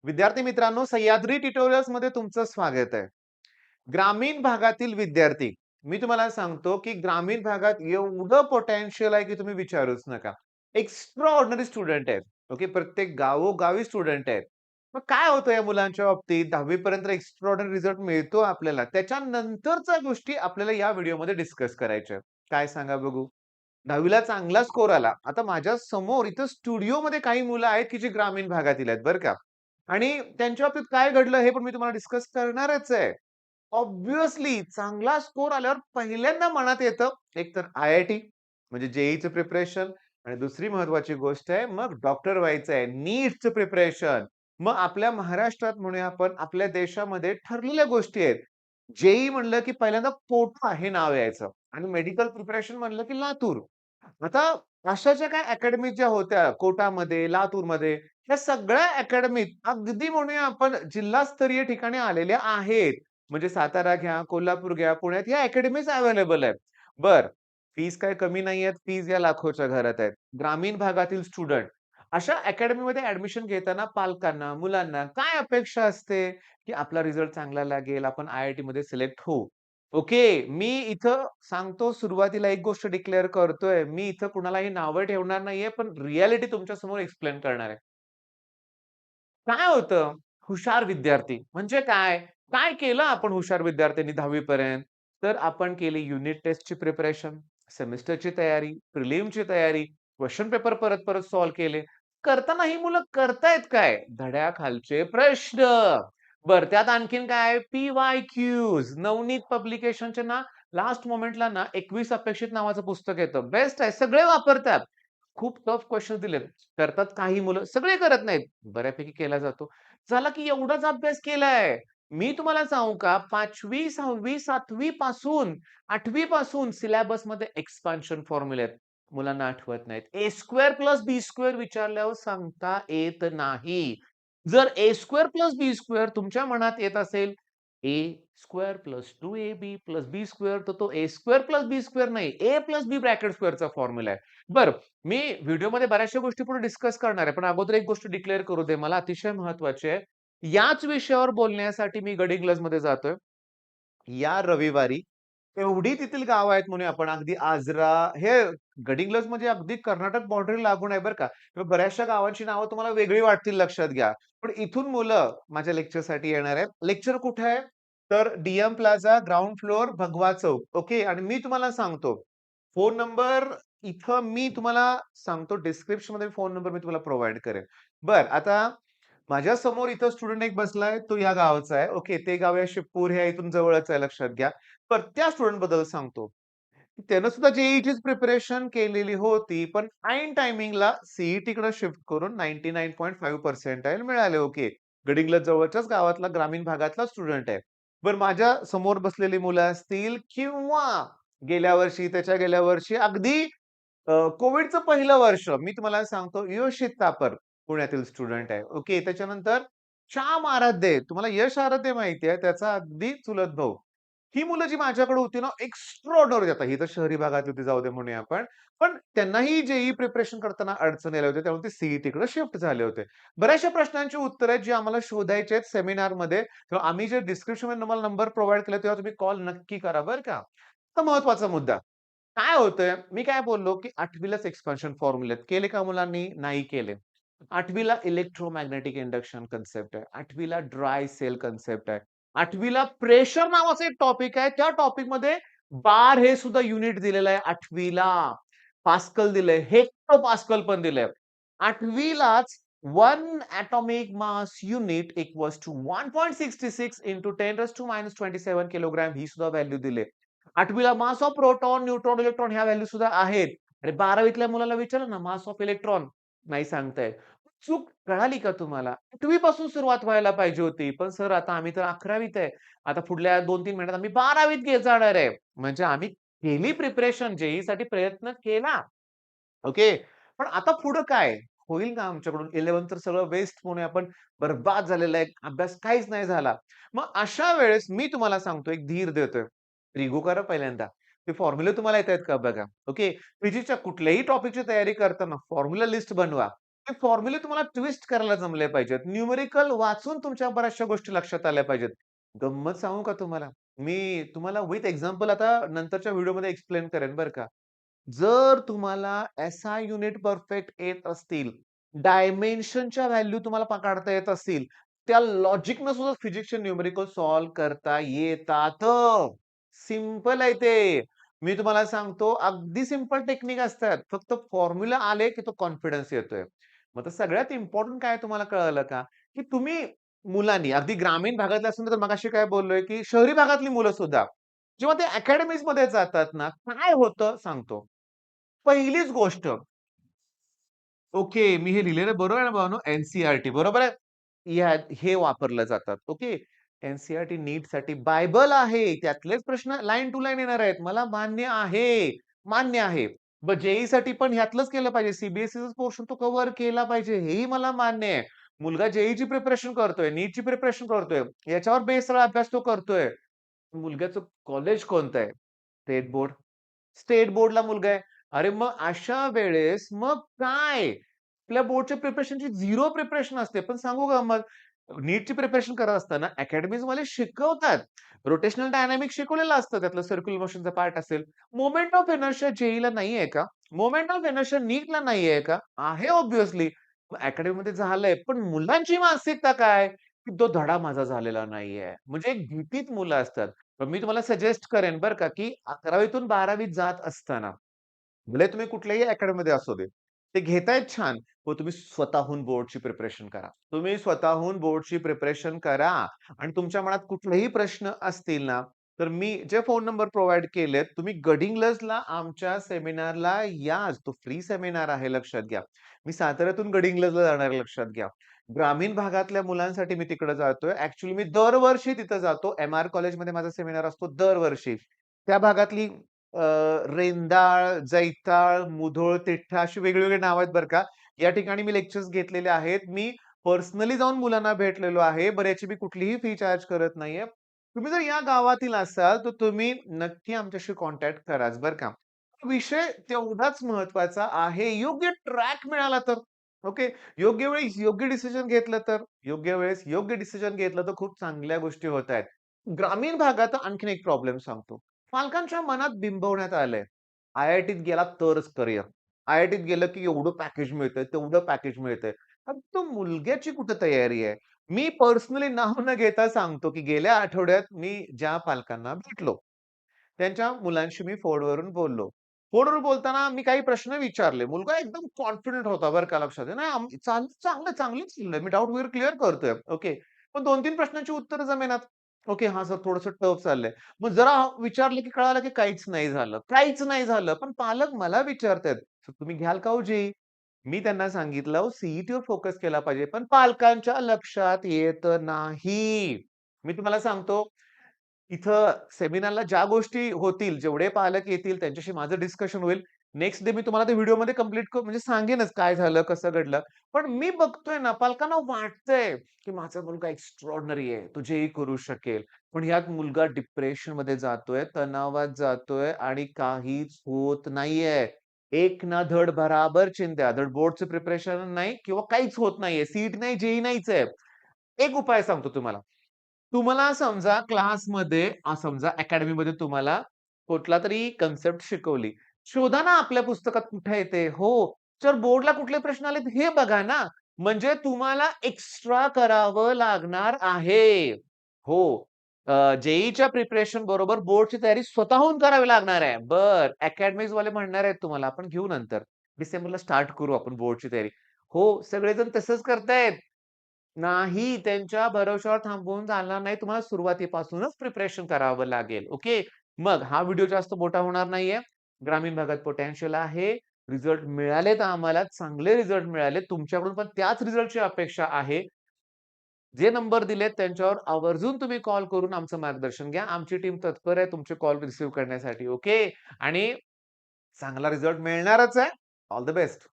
विद्यार्थी मित्रांनो, सह्याद्री ट्युटोरियल्स मध्ये तुमचं स्वागत आहे. ग्रामीण भागातील विद्यार्थी, मी तुम्हाला सांगतो की ग्रामीण भागात एवढं पोटेन्शियल आहे की तुम्ही विचारूच नका. एक्स्ट्रा ऑर्डिनरी स्टुडंट आहेत. ओके, प्रत्येक गावोगावी स्टुडंट आहेत. मग काय होतं या मुलांच्या बाबतीत 10वी पर्यंत एक्स्ट्रा ऑर्डिनरी रिझल्ट मिळतो आपल्याला. त्याच्यानंतरच्या गोष्टी आपल्याला या व्हिडिओमध्ये डिस्कस करायच्या आहेत. काय सांगा बघू? 10वी चांगला स्कोर आला. आता माझ्या समोर इथं स्टुडिओमध्ये काही मुलं आहेत की जी ग्रामीण भागातील आहेत बरं का. आणि त्यांच्या बाबतीत काय घडलं हे पण मी तुम्हाला डिस्कस करणारच आहे. ऑब्व्हियसली चांगला स्कोर आल्यावर पहिल्यांदा मनात येतं एक तर आय-आय-टी म्हणजे जेईचं प्रिपरेशन आणि दुसरी महत्त्वाची गोष्ट आहे मग डॉक्टर व्हायचं आहे. नीटचं प्रिपरेशन. मग आपल्या महाराष्ट्रात म्हणूया आपण आपल्या देशामध्ये ठरलेल्या गोष्टी आहेत. जेईई म्हणलं की पहिल्यांदा कोटा हे नाव यायचं आणि मेडिकल प्रिपरेशन म्हणलं की लातूर. आता अशा ज्या काही अकॅडमी ज्या होत्या कोटामध्ये, लातूरमध्ये, या सगळ्या अकॅडमीत अगदी म्हणूया आपण जिल्हास्तरीय ठिकाणी आलेल्या आहेत. म्हणजे सातारा घ्या, कोल्हापूर घ्या, पुण्यात या अकॅडमीज अवेलेबल आहेत. बरं, फीस काही कमी नाहीयेत, फीस या लाखोच्या घरात आहेत. ग्रामीण भागातील स्टुडंट अशा अकॅडमीमध्ये ॲडमिशन घेताना पालकांना, मुलांना काय अपेक्षा असते, की आपला रिझल्ट चांगला लागेल, आपण आय-आय-टीमध्ये सिलेक्ट होऊ. ओके. मी इथं सांगतो सुरुवातीला एक गोष्ट डिक्लेअर करतोय. मी इथं कुणालाही नावं ठेवणार नाहीये, पण रिॲलिटी तुमच्या समोर एक्सप्लेन करणार आहे. काय होतं हुशार विद्यार्थी म्हणजे काय? काय केलं आपण हुशार विद्यार्थ्यांनी 10वी पर्यंत? तर आपण केली युनिट टेस्टची प्रिपरेशन, सेमेस्टरची तयारी, प्रिलिमची तयारी, क्वेशन पेपर परत-परत सॉल्व्ह केले. करताना ही मुलं करतायत काय? धड्याखालचे प्रश्न. बरं त्यात आणखीन काय? पी-वाय-क्यूज. नवनीत पब्लिकेशनचे ना लास्ट मोमेंटला ना 21 अपेक्षित नावाचं पुस्तक येतं. बेस्ट आहे. सगळे वापरतात. खूप टफ क्वेशन्स दिलेत. करतात काही मुलं, सगळे करत नाहीत. बऱ्यापैकी केला जातो. झाला की एवढाच अभ्यास केलाय. मी तुम्हाला सांगू का 5वी, 6वी, 7वी पासून 8वी पासून सिलॅबसमध्ये एक्सपान्शन फॉर्म्युले आहेत. मुलांना आठवत नाहीत. ए स्क्वेअर प्लस बी स्क्वेअर विचारल्यावर सांगता येत नाही. जर ए स्क्वेअर प्लस बी स्क्वेअर तुमच्या मनात येत असेल, ए स्क्वेअर प्लस 2ab प्लस बी स्क्वेअर तर तो ए स्क्वेअर प्लस बी स्क्वेअर नाही, ए प्लस बी ब्रॅकेट स्क्वेअरचा फॉर्म्युला आहे. बरं, मी व्हिडिओमध्ये बऱ्याचशा गोष्टी पुढे डिस्कस करणार आहे. पण अगोदर एक गोष्ट डिक्लेअर करू दे मला अतिशय महत्त्वाची आहे. याच विषयावर बोलण्यासाठी मी गडिंग्लजमध्ये जातोय. या रविवारी एवढी तेथील गावं आहेत म्हणूया आपण अगदी आजरा हे गडिंग्लज म्हणजे अगदी कर्नाटक बाउंडरी लागून आहे बरं का. तर बऱ्याचशा गावांची नावं तुम्हाला वेगळी वाटतील लक्षात घ्या. पण इथून मुलं माझ्या लेक्चरसाठी येणार आहेत. लेक्चर कुठे आहे? तर डी प्लाझा, ग्राउंड फ्लोअर, भगवा चौक. ओके आणि मी तुम्हाला सांगतो फोन नंबर इथं मी तुम्हाला सांगतो डिस्क्रिप्शनमध्ये फोन नंबर मी तुम्हाला प्रोव्हाईड करेन. बरं आता माझ्या समोर इथं स्टुडंट एक बसलाय, तो या गावाचा आहे. ओके, ते गाव आहे शिवपूर, हे इथून जवळच आहे लक्षात घ्या. तर त्या स्टुडंट बद्दल सांगतो. त्यानं सुद्धा जेईईचीच प्रिपरेशन केलेली होती, पण ऐन टायमिंगला सीईटीकडे शिफ्ट करून 99.5 पर्सेंटाइल मिळाले. ओके. गडिंग्लज जवळच्याच गावातला ग्रामीण भागातला स्टुडंट आहे. बरं माझ्या समोर बसलेली मुलं असतील किंवा त्याच्या गेल्या वर्षी अगदी कोविडचं पहिलं वर्ष मी तुम्हाला सांगतो योशित तापर पुण्यातील स्टुडंट आहे. ओके. त्याच्यानंतर श्याम आराध्ये, तुम्हाला यश आराध्ये माहिती आहे त्याचा अगदी चुलत भाऊ. ही मुलं जी माझ्याकडे होती ना एक्स्ट्राऑर्डिनरी आता ही तर शहरी भागात होती जाऊ दे म्हणूया आपण. पण त्यांनाही जेईई प्रिपरेशन करताना अडचणी आल्या होत्या. त्यामुळे ते सीईटीकडे शिफ्ट झाले होते. बऱ्याचशा प्रश्नांची उत्तरं आहेत जी आम्हाला शोधायची आहेत सेमिनारमध्ये. तेव्हा आम्ही जे डिस्क्रिप्शनमध्ये तुम्हाला नंबर प्रोव्हाईड केला तेव्हा तुम्ही कॉल नक्की करा बरं का. तर महत्त्वाचा मुद्दा. काय होतंय, मी काय बोललो, की 8वी एक्सपान्शन फॉर्म्युलेत केले का मुलांनी? नाही केले. 8वी इलेक्ट्रोमॅग्नेटिक इंडक्शन कन्सेप्ट आहे. 8वी ड्राय सेल कन्सेप्ट आहे. 8वी प्रेशर नावाचा एक टॉपिक आहे. त्या टॉपिकमध्ये बार हे सुद्धा युनिट दिलेलं आहे 8वी पास्कल दिलंय, हेक्टो पास्कल पण दिलंय. 8वी 1 atomic mass unit equals to 1.66 into 10⁻⁻27 kilogram ही सुद्धा व्हॅल्यू दिली. 8वी mass of proton, neutron, electron ह्या व्हॅल्यू सुद्धा आहेत. आणि 12वीतल्या मुलाला विचारलं ना मास ऑफ इलेक्ट्रॉन नाही सांगता चूक कळाली का तुम्हाला? 8वी पासून सुरुवात व्हायला पाहिजे होती. पण सर आता आम्ही तर 11वीत आहे. आता पुढल्या 2-3 महिन्यात आम्ही 12वीत जाणार आहे. म्हणजे आम्ही केली प्रिपरेशन जेईईसाठी प्रयत्न केला. ओके. पण आता पुढं काय? होईल का आमच्याकडून? 11th तर सगळं वेस्ट होणे आपण बरबाद झालेलं आहे. अभ्यास काहीच नाही झाला. मग अशा वेळेस मी तुम्हाला सांगतो एक धीर देतोय. रिगू करा पहिल्यांदा. ते फॉर्म्युले तुम्हाला येतायत का बघा. ओके. फिजिक्सच्या कुठल्याही टॉपिकची तयारी करताना फॉर्म्युला लिस्ट बनवा. ते फॉर्म्युले तुम्हाला ट्विस्ट करायला जमले पाहिजेत. न्यूमेरिकल वाचून तुमच्या बऱ्याचशा गोष्टी लक्षात आल्या पाहिजेत. गंमत सांगू का तुम्हाला? मी तुम्हाला विथ एक्झाम्पल आता नंतरच्या व्हिडिओमध्ये एक्सप्लेन करेन बरं का. जर तुम्हाला एसआय युनिट परफेक्ट येत असतील, डायमेन्शनच्या व्हॅल्यू तुम्हाला काढता येत असतील, त्या लॉजिकनं सुद्धा फिजिक्सचे न्यूमेरिकल सॉल्व्ह करता येतात. सिंपल आहे ते. मी तुम्हाला सांगतो अगदी सिंपल टेक्निक असतात. फक्त फॉर्म्युला आले की तो कॉन्फिडन्स येतोय. मग तर सगळ्यात इम्पोर्टंट काय तुम्हाला कळालं का? की तुम्ही मुलांनी अगदी ग्रामीण भागातले असून तर मगाशी काय बोललोय, की शहरी भागातली मुलं सुद्धा जेव्हा ते अकॅडमीजमध्ये जातात ना, काय होतं सांगतो. पहिलीच गोष्ट, ओके, मी हे लिहिलेलं बरोबर आहे ना भावानो? एन बरोबर आहे? हे वापरलं जातात. ओके. एन-सी-आर-टी नीटसाठी बायबल आहे. त्यातलेच प्रश्न लाईन टू लाईन येणार आहेत. मला मान्य आहे. मान्य आहे. मग जे पण ह्यातलंच केलं पाहिजे. सी पोर्शन तो कव्हर केला पाहिजे. हेही मला मान्य आहे. मुलगा जे प्रिपरेशन करतोय, नीटची प्रिपरेशन करतोय. याच्यावर बेस सगळा अभ्यास तो करतोय. मुलग्याचं कॉलेज कोणतं आहे? State board. स्टेट बोर्डला मुलगा आहे. अरे मग अशा वेळेस मग काय? आपल्या बोर्डच्या प्रिपरेशनची झिरो प्रिपरेशन असते. पण सांगू का मग नीटची प्रिपरेशन करत असताना अकॅडमीजवाले शिकवतात. रोटेशनल डायनामिक्स शिकवलेलं असतं. त्यातलं सर्क्युलर मोशनचा पार्ट असेल. मोमेंट ऑफ इनर्शिया जेईला नाहीये का? मोमेंट ऑफ इनर्शिया नीटला नाहीये का? आहे ऑब्व्हियसली. अकॅडमीमध्ये झालंय. पण मुलांची मानसिकता काय? की तो धडा माझा झालेला नाहीये. म्हणजे एक भीतीत मुलं असतात. पण मी तुम्हाला सजेस्ट करेन बरं का, की 11वी 12वीत जात असताना, भले तुम्ही कुठल्याही अकॅडमीमध्ये असू दे, ते घेतायत छान. पण तुम्ही स्वतःहून बोर्डची प्रिपरेशन करा. तुम्ही स्वतःहून बोर्डची प्रिपरेशन करा आणि तुमच्या मनात कुठलेही प्रश्न असतील ना, तर मी जे फोन नंबर प्रोव्हाईड केलेत, तुम्ही गडिंग्लजला आमच्या सेमिनारला याच. तो फ्री सेमिनार आहे लक्षात घ्या. मी साताऱ्यातून गडिंग्लजला जाणार आहे लक्षात घ्या. ग्रामीण भागातल्या मुलांसाठी मी तिकडे जातोय. ॲक्चुअली मी दरवर्षी तिथं जातो. एम-आर कॉलेजमध्ये माझा सेमिनार असतो दरवर्षी. त्या भागातली अ, रेंदाळ, जैताळ, मुधोळ, तिठ्ठा अशी वेगवेगळी नाव आहेत बरं का. या ठिकाणी मी लेक्चर्स घेतलेले आहेत. मी पर्सनली जाऊन मुलांना भेटलेलो आहे. बरं याची मी कुठलीही फी चार्ज करत नाहीये. तुम्ही जर या गावातील असाल, तर तुम्ही नक्की आमच्याशी कॉन्टॅक्ट कराच बरं का. विषय तेवढाच महत्वाचा आहे. योग्य ट्रॅक मिळाला तर. ओके. योग्य वेळी योग्य डिसिजन घेतलं तर, योग्य वेळेस योग्य डिसिजन घेतलं तर खूप चांगल्या गोष्टी होतायत. ग्रामीण भागात आणखीन एक प्रॉब्लेम सांगतो. पालकांच्या मनात बिंबवण्यात आलंय. आय-आय-टीत गेला तरच करियर. आय-आय-टीत गेलं की एवढं पॅकेज मिळतंय, तेवढं पॅकेज मिळतंय. तो मुलग्याची कुठे तयारी आहे? मी पर्सनली नाव न घेता सांगतो, की गेल्या आठवड्यात मी ज्या पालकांना भेटलो, त्यांच्या मुलांशी मी फोनवरून बोललो. फोनवर बोलताना मी काही प्रश्न विचारले. मुलगा एकदम कॉन्फिडंट होता बरं का लक्षात आहे. नाही चांगलं चांगलं मी डाउट वगैरे क्लिअर करतोय. ओके. पण 2-3 प्रश्नांची उत्तरं जमेनात. ओके. हां, सर थोडंसं टफ चाललंय. मग जरा विचारलं की कळालं की काहीच नाही झालं. काहीच नाही झालं. पण पालक मला विचारतायत, "सर तुम्ही घ्याल का हो जेईई?" मी त्यांना सांगितलं, "अहो सीईटीवर फोकस केला पाहिजे." पण पालकांच्या लक्षात येत नाही. मी तुम्हाला सांगतो, इथं सेमिनारला ज्या गोष्टी होतील, जेवढे पालक येतील त्यांच्याशी माझं डिस्कशन होईल. नेक्स्ट डे मी तुम्हाला ते व्हिडिओमध्ये कंप्लीट म्हणजे सांगेनच काय झालं, कसं घडलं. पण मी बघतोय ना, पालकांना वाटतंय, की माझा मुलगा एक्स्ट्राऑर्डिनरी आहे. तो जेही करू शकेल. पण ह्यात मुलगा डिप्रेशनमध्ये जातोय, तणावात जातोय आणि काहीच होत नाहीये. एक ना धड भराभर चिंध्या. धड बोर्डचं प्रिपरेशन नाही किंवा काहीच होत नाहीये. सीईटी नाही, जेईई नाहीच आहे. एक उपाय सांगतो तुम्हाला. तुम्हाला समजा क्लासमध्ये समजा अकॅडमीमध्ये तुम्हाला कुठलातरी कन्सेप्ट शिकवली. शोधा ना आपल्या पुस्तकात कुठे आहे ते. हो. जर बोर्डला कुठले प्रश्न आलेत हे बघा ना. म्हणजे तुम्हाला एक्स्ट्रा करावं लागणार आहे. हो. जे प्रिपरेशन बरोबर बोर्डची तयारी स्वतःहून करावी लागणार आहे. बरं, अकॅडमिक्सवाले म्हणणार आहेत तुम्हाला, आपण घेऊ नंतर. डिसेंबरला स्टार्ट करू आपण बोर्डची तयारी. हो, सगळेजण तसंच करतायत. नाही, त्यांच्या भरवशावर थांबून चालणार नाही. तुम्हाला सुरुवातीपासूनच प्रिपरेशन करावं लागेल. ओके. मग हा व्हिडिओ जास्त मोठा होणार नाहीये. ग्रामीण भागात पोटेन्शियल आहे. रिझल्ट मिळालेत आम्हाला. चांगले रिझल्ट मिळाले. तुमच्याकडून पण त्याच रिझल्टची अपेक्षा आहे. जे नंबर दिलेत त्यांच्यावर आवर्जून तुम्ही कॉल करून आमचं मार्गदर्शन घ्या. आमची टीम तत्पर आहे तुमचे कॉल रिसीव्ह करण्यासाठी. ओके. आणि चांगला रिझल्ट मिळणारच आहे. All the best.